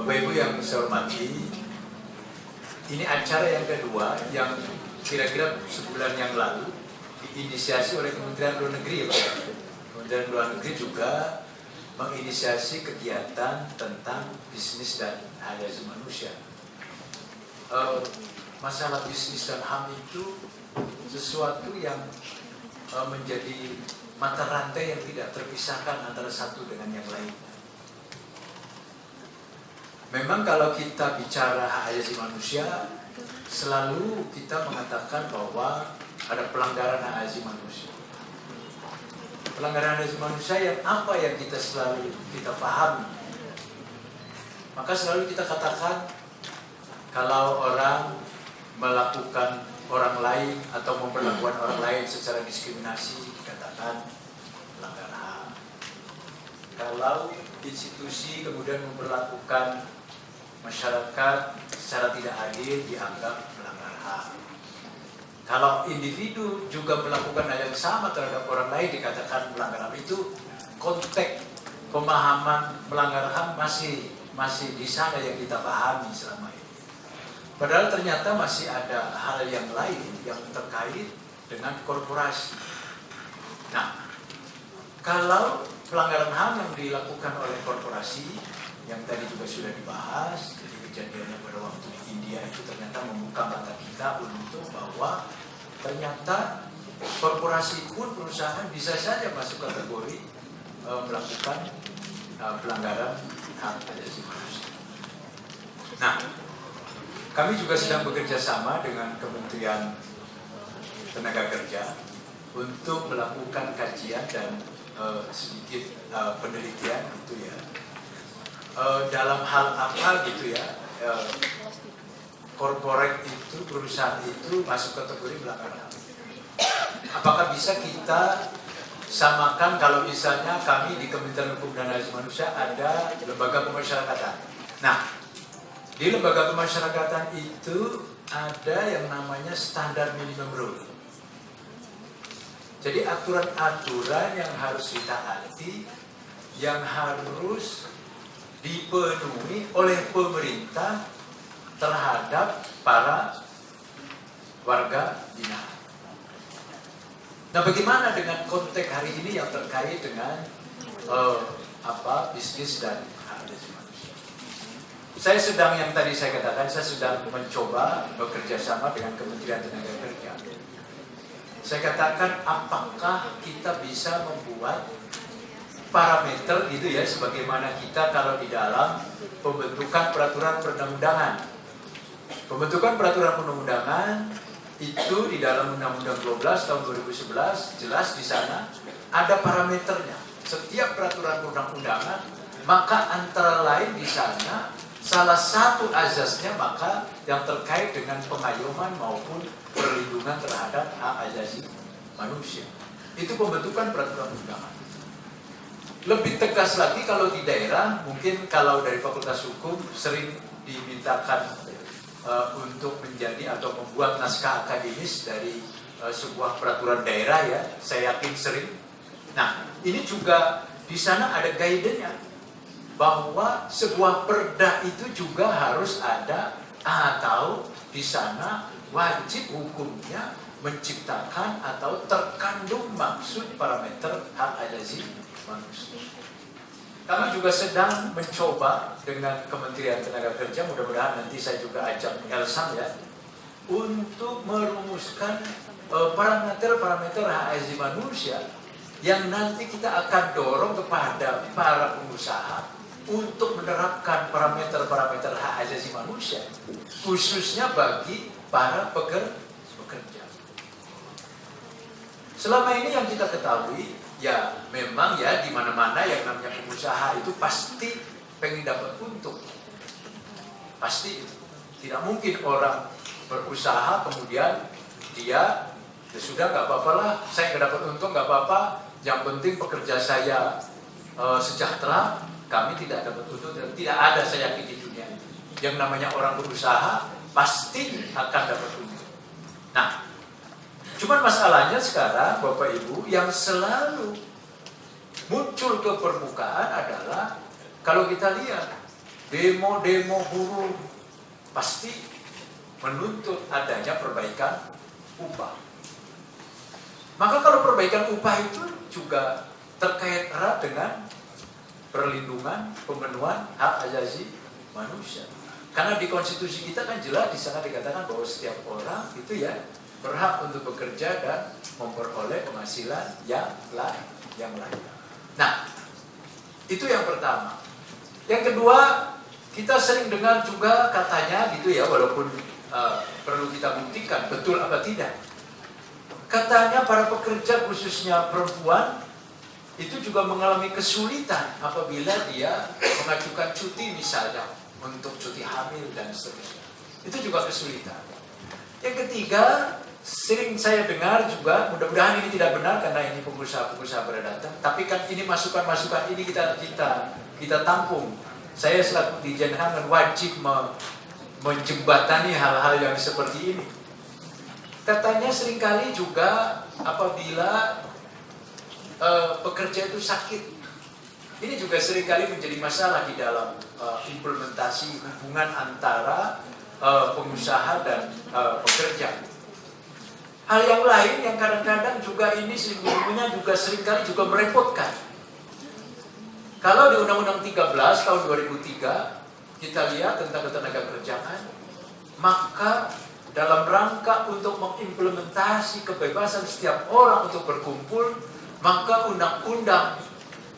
Bapak Ibu yang saya hormati, ini acara yang kedua yang kira-kira sebulan yang lalu diinisiasi oleh Kementerian Luar Negeri, Pak. Kementerian Luar Negeri juga menginisiasi kegiatan tentang bisnis dan hak asasi manusia. Masalah bisnis dan HAM itu sesuatu yang menjadi mata rantai yang tidak terpisahkan antara satu dengan yang lain. Memang kalau kita bicara hak asasi manusia, selalu kita mengatakan bahwa ada pelanggaran hak asasi manusia. Pelanggaran hak asasi manusia yang apa yang kita selalu kita pahami. Maka selalu kita katakan kalau orang melakukan orang lain atau memperlakukan orang lain secara diskriminasi, dikatakan pelanggar HAM. Kalau institusi kemudian memperlakukan masyarakat secara tidak adil, dianggap melanggar HAM. Kalau individu juga melakukan hal yang sama terhadap orang lain, dikatakan melanggar HAM. Itu konteks pemahaman melanggar HAM masih di sana yang kita pahami selama ini. Padahal ternyata masih ada hal yang lain yang terkait dengan korporasi. Nah, kalau pelanggaran HAM yang dilakukan oleh korporasi, yang tadi juga sudah dibahas, jadi kejadiannya pada waktu di India itu ternyata membuka mata kita untuk bahwa ternyata korporasi pun perusahaan bisa saja masuk kategori melakukan pelanggaran hak asasi manusia. Nah, kami juga sedang bekerja sama dengan Kementerian Tenaga Kerja untuk melakukan kajian dan sedikit penelitian gitu ya. Dalam hal apa gitu ya, korporat itu, perusahaan itu masuk kategori melanggar HAM. Apakah bisa kita samakan kalau misalnya kami di Kementerian Hukum dan Hak Asasi Manusia ada lembaga pemasyarakatan. Nah, di lembaga pemasyarakatan itu ada yang namanya standar minimum rule. Jadi aturan-aturan yang harus ditaati, yang harus dipenuhi oleh pemerintah terhadap para warga binaan. Nah, bagaimana dengan konteks hari ini yang terkait dengan bisnis dan hak asasi manusia? Saya sedang, yang tadi saya katakan, saya sedang mencoba bekerja sama dengan Kementerian Tenaga Kerja. Saya katakan, apakah kita bisa membuat parameter gitu ya, sebagaimana kita kalau di dalam pembentukan peraturan perundang-undangan. Pembentukan peraturan perundang-undangan itu di dalam Undang-Undang 12 tahun 2011 jelas di sana ada parameternya. Setiap peraturan perundang-undangan maka antara lain di sana salah satu azasnya maka yang terkait dengan pengayoman maupun perlindungan terhadap hak asasi manusia. Itu pembentukan peraturan perundang-undangan. Lebih tegas lagi kalau di daerah, mungkin kalau dari Fakultas Hukum sering dimintakan untuk menjadi atau membuat naskah akademis dari sebuah peraturan daerah ya, saya yakin sering. Nah, ini juga di sana ada guidance-nya bahwa sebuah perda itu juga harus ada atau di sana wajib hukumnya menciptakan atau terkandung maksud parameter hak asasi manusia. Kami juga sedang mencoba dengan Kementerian Tenaga Kerja, mudah-mudahan nanti saya juga ajak Elsam ya, untuk merumuskan parameter-parameter hak asasi manusia yang nanti kita akan dorong kepada para pengusaha untuk menerapkan parameter-parameter hak asasi manusia, khususnya bagi para pekerja. Selama ini yang kita ketahui, ya memang ya di mana-mana yang namanya pengusaha itu pasti pengen dapat untung. Pasti tidak mungkin orang berusaha kemudian dia ya sudah nggak apa-apa lah, saya nggak dapat untung nggak apa-apa, yang penting pekerja saya sejahtera, kami tidak dapat untung. Tidak ada, saya yakin di dunia ini yang namanya orang berusaha pasti akan dapat untung. Nah, cuman masalahnya sekarang Bapak Ibu yang selalu muncul ke permukaan adalah kalau kita lihat demo-demo buruh pasti menuntut adanya perbaikan upah. Maka kalau perbaikan upah itu juga terkait erat dengan perlindungan, pemenuhan hak asasi manusia. Karena di konstitusi kita kan jelas di sana dikatakan bahwa setiap orang itu ya berhak untuk bekerja dan memperoleh penghasilan yang lain. Nah, itu yang pertama. Yang kedua, kita sering dengar juga katanya gitu ya, walaupun perlu kita buktikan betul apa tidak. Katanya para pekerja khususnya perempuan itu juga mengalami kesulitan apabila dia mengajukan cuti misalnya untuk cuti hamil dan seterusnya. Itu juga kesulitan. Yang ketiga, sering saya dengar juga, mudah-mudahan ini tidak benar karena ini pengusaha-pengusaha berdatang, tapi kan ini masukan-masukan ini kita tampung. Saya selaku Dirjen HAM wajib menjembatani hal-hal yang seperti ini. Katanya seringkali juga apabila pekerja itu sakit, ini juga seringkali menjadi masalah di dalam implementasi hubungan antara pengusaha dan pekerja. Hal yang lain yang kadang-kadang juga ini sesungguhnya juga seringkali juga merepotkan. Kalau di Undang-Undang 13 tahun 2003 kita lihat tentang ketenagakerjaan, maka dalam rangka untuk mengimplementasi kebebasan setiap orang untuk berkumpul, maka Undang-Undang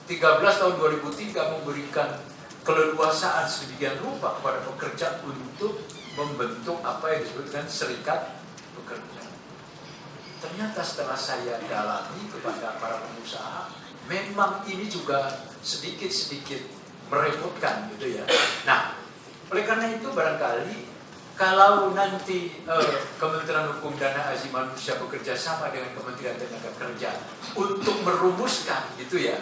13 tahun 2003 memberikan keleluasaan sedemikian rupa kepada pekerja untuk membentuk apa yang disebut dengan serikat pekerja. Ternyata setelah saya dalami kepada para pengusaha, memang ini juga sedikit-sedikit merepotkan gitu ya. Nah, oleh karena itu barangkali kalau nanti Kementerian Hukum dan Hak Asasi Manusia bekerja sama dengan Kementerian Tenaga Kerja untuk merumuskan gitu ya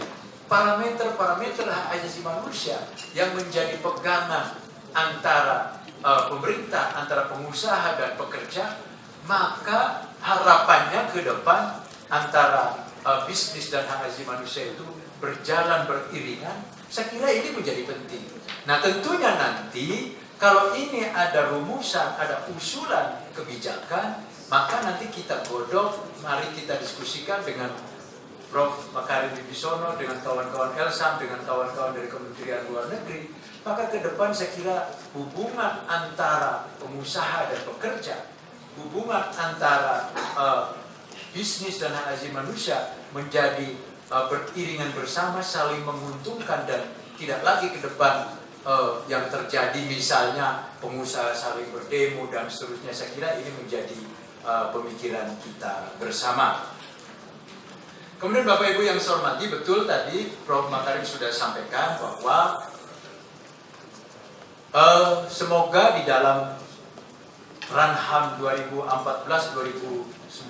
parameter-parameter hak asasi manusia yang menjadi pegangan antara pemerintah, antara pengusaha dan pekerja, maka harapannya ke depan antara bisnis dan hak asasi manusia itu berjalan beriringan. Saya kira ini menjadi penting. Nah, tentunya nanti kalau ini ada rumusan, ada usulan kebijakan, maka nanti kita godok, mari kita diskusikan dengan Prof. Makarim Wibisono, dengan kawan-kawan Elsam, dengan kawan-kawan dari Kementerian Luar Negeri. Maka ke depan saya kira hubungan antara pengusaha dan pekerja, hubungan antara bisnis dan hak asasi manusia menjadi beriringan bersama, saling menguntungkan, dan tidak lagi ke depan yang terjadi misalnya pengusaha saling berdemo dan seterusnya. Saya kira ini menjadi pemikiran kita bersama. Kemudian Bapak Ibu yang saya hormati, betul tadi Prof. Makarim sudah sampaikan bahwa semoga di dalam Ranham 2014-2019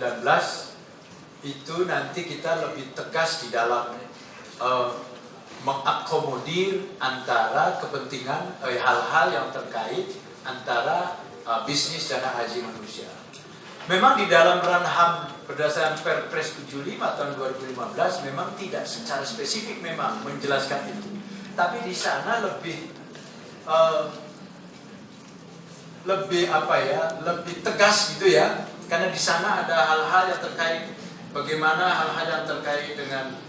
itu nanti kita lebih tegas di dalam mengakomodir antara kepentingan hal-hal yang terkait antara bisnis dan hak asasi manusia. Memang di dalam Ranham berdasarkan Perpres 75 tahun 2015 memang tidak secara spesifik memang menjelaskan itu, tapi di sana lebih lebih tegas gitu ya, karena di sana ada hal-hal yang terkait bagaimana hal-hal yang terkait dengan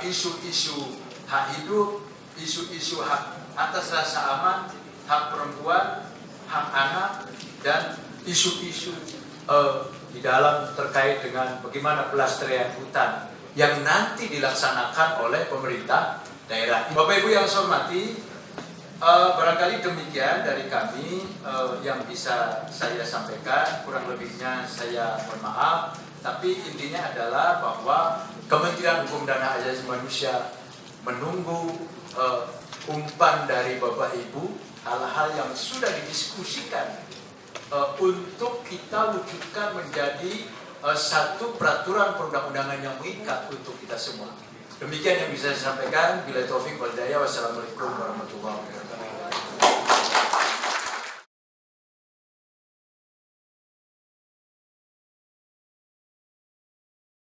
isu-isu hak hidup, isu-isu hak atas rasa aman, hak perempuan, hak anak, dan isu-isu di dalam terkait dengan bagaimana pelestarian hutan yang nanti dilaksanakan oleh pemerintah daerah. Bapak Ibu yang saya hormati, barangkali demikian dari kami yang bisa saya sampaikan, kurang lebihnya saya mohon maaf, tapi intinya adalah bahwa Kementerian Hukum dan Hak Asasi Manusia menunggu umpan dari Bapak Ibu, hal-hal yang sudah didiskusikan untuk kita wujudkan menjadi satu peraturan perundang-undangan yang mengikat untuk kita semua. Demikian yang bisa saya sampaikan. Bila taufik wal hidayah, wassalamualaikum warahmatullahi wabarakatuh.